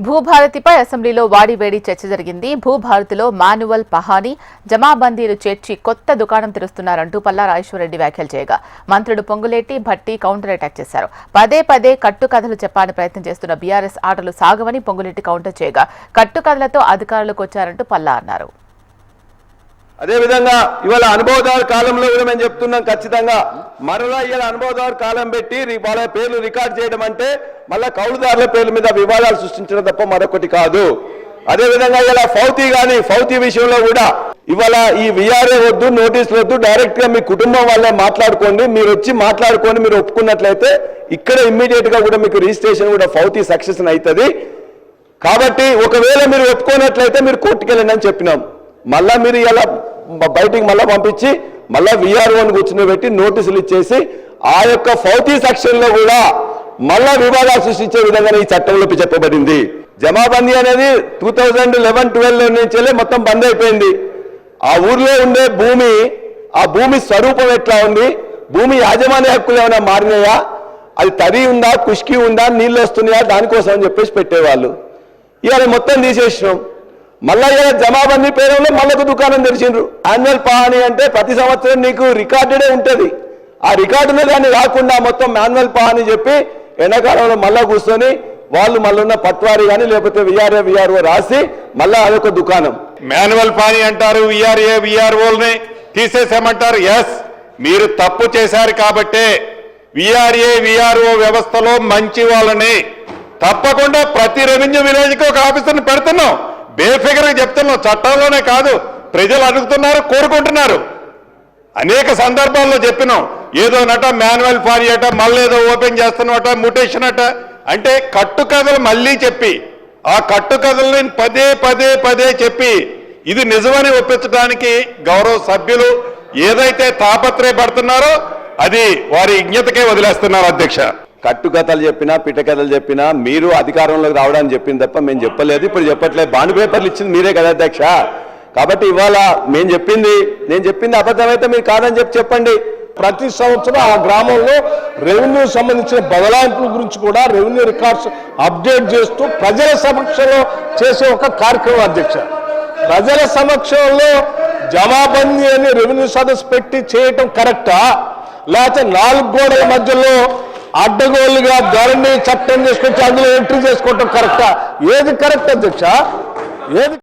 భూభారతిపై అసెంబ్లీలో వాడివేడి చర్చ జరిగింది. భూభారతిలో మాన్యువల్ పహానీ జమాబందీలు చేర్చి కొత్త దుకాణం తెరుస్తున్నారంటూ పల్లా రాజేశ్వరరెడ్డి వ్యాఖ్యలు చేయగా మంత్రులు పొంగులేటి, భట్టి కౌంటర్ అటాక్ చేశారు. పదే పదే కట్టుకథలు చెప్పాలని ప్రయత్నం చేస్తున్న బీఆర్ఎస్ ఆటలు సాగవని పొంగులేటి కౌంటర్ చేయగా కట్టుకథలతో అధికారులకు వచ్చారంటూ పల్లా అన్నారు. అదేవిధంగా ఇవాళ అనుభవదారు కాలంలో కూడా మేము చెప్తున్నాం, ఖచ్చితంగా మరలా ఇవాళ అనుభవదారు కాలం పెట్టి వాళ్ళ పేర్లు రికార్డ్ చేయడం అంటే మళ్ళా కౌలుదారుల పేర్ల మీద వివాదాలు సృష్టించడం తప్ప మరొకటి కాదు. అదేవిధంగా ఇలా ఫౌతీ విషయంలో కూడా ఇవాళ ఈ విఆర్ఏ వద్దు, నోటీసులు వద్దు, డైరెక్ట్ గా మీ కుటుంబం వాళ్ళే మాట్లాడుకోండి, మీరు వచ్చి మాట్లాడుకొని మీరు ఒప్పుకున్నట్లయితే ఇక్కడ ఇమ్మీడియట్ గా కూడా మీకు రిజిస్ట్రేషన్ కూడా ఫౌతీ సక్సెస్ అవుతుంది. కాబట్టి ఒకవేళ మీరు ఒప్పుకున్నట్లయితే మీరు కోర్టుకు వెళ్ళండి అని చెప్పినాం. మళ్ళా మీరు ఇలా బయటికి మళ్ళా పంపించి మళ్ళా విఆర్ఓని కూర్చుని నోటీసులు ఇచ్చేసి ఆ యొక్క ఫౌతీ సెక్షన్ లో కూడా మళ్ళా వివాదాలు సృష్టించే విధంగా ఈ చట్టంలో చెప్పబడింది. జమాబందీ అనేది 2011-12 నుంచి మొత్తం బంద్ అయిపోయింది. ఆ ఊర్లో ఉండే ఆ భూమి స్వరూపం ఎట్లా ఉంది, భూమి యాజమాన్య హక్కులు ఏమైనా మారినాయా, అది తడి ఉందా, కుష్కి ఉందా, నీళ్ళు వస్తున్నాయా, దానికోసం అని చెప్పేసి పెట్టేవాళ్ళు. ఇవాళ మొత్తం తీసేసినాం. మళ్ళా ఇలా జమాబందీ పేరులో మళ్ళొక దుకాణం తెరిచిండ్రు. యాన్యువల్ పహానీ అంటే ప్రతి సంవత్సరం నీకు రికార్డెడే ఉంటుంది. ఆ రికార్డునే దాన్ని రాకుండా మొత్తం మాన్యువల్ పహానీ చెప్పి ఎండాకాలంలో మళ్ళా కూర్చొని వాళ్ళు మళ్ళీ పట్వారీ కానీ లేకపోతే విఆర్ఓ రాసి మళ్ళా అదొక దుకాణం. మాన్యువల్ పహానీ అంటారు, విఆర్ఓల్ని తీసేసామంటారు. ఎస్, మీరు తప్పు చేశారు కాబట్టే విఆర్ఓ వ్యవస్థలో మంచి వాళ్ళని తప్పకుండా ప్రతి రెవెన్యూ విలేజ్కి ఒక ఆఫీసర్ని పెడుతున్నాం. బేఫిగర్గా చెప్తున్నాం, చట్టంలోనే కాదు, ప్రజలు అడుగుతున్నారు, కోరుకుంటున్నారు. అనేక సందర్భాల్లో చెప్పినాం, ఏదో నట మాన్యువల్ పహానీ అట, మళ్ళీ ఏదో ఓపెన్ చేస్తున్నట, మ్యూటేషన్ అట అంటే కట్టుకథలు మళ్ళీ చెప్పి ఆ కట్టుకథల్ని పదే చెప్పి ఇది నిజమని ఒప్పించడానికి గౌరవ సభ్యులు ఏదైతే తాపత్రయపడుతున్నారో అది వారి విజ్ఞతకే వదిలేస్తున్నారు. అధ్యక్ష, కట్టుకథలు చెప్పినా పిట్టకథలు చెప్పినా మీరు అధికారంలోకి రావడానికి చెప్పింది తప్ప మేము చెప్పలేదు, ఇప్పుడు చెప్పట్లేదు. బాండ్ పేపర్లు ఇచ్చింది మీరే కదా అధ్యక్ష. కాబట్టి ఇవాళ నేను చెప్పింది అబద్ధమైతే మీరు కాదని చెప్పండి. ప్రతి సంవత్సరం ఆ గ్రామంలో రెవెన్యూ సంబంధించిన బదలాయింపుల గురించి కూడా రెవెన్యూ రికార్డ్స్ అప్డేట్ చేస్తూ ప్రజల సమక్షంలో చేసే ఒక కార్యక్రమం. అధ్యక్ష, ప్రజల సమక్షంలో జమాబందీ అని రెవెన్యూ సదస్సు పెట్టి చేయటం కరెక్టా, లేకపోతే 4 గోడల మధ్యలో అడ్డగోలుగా ధరణి చట్టం చేసుకొచ్చి అందులో ఎంట్రీ చేసుకోవటం కరెక్టా? ఏది కరెక్ట్ అధ్యక్ష? ఏది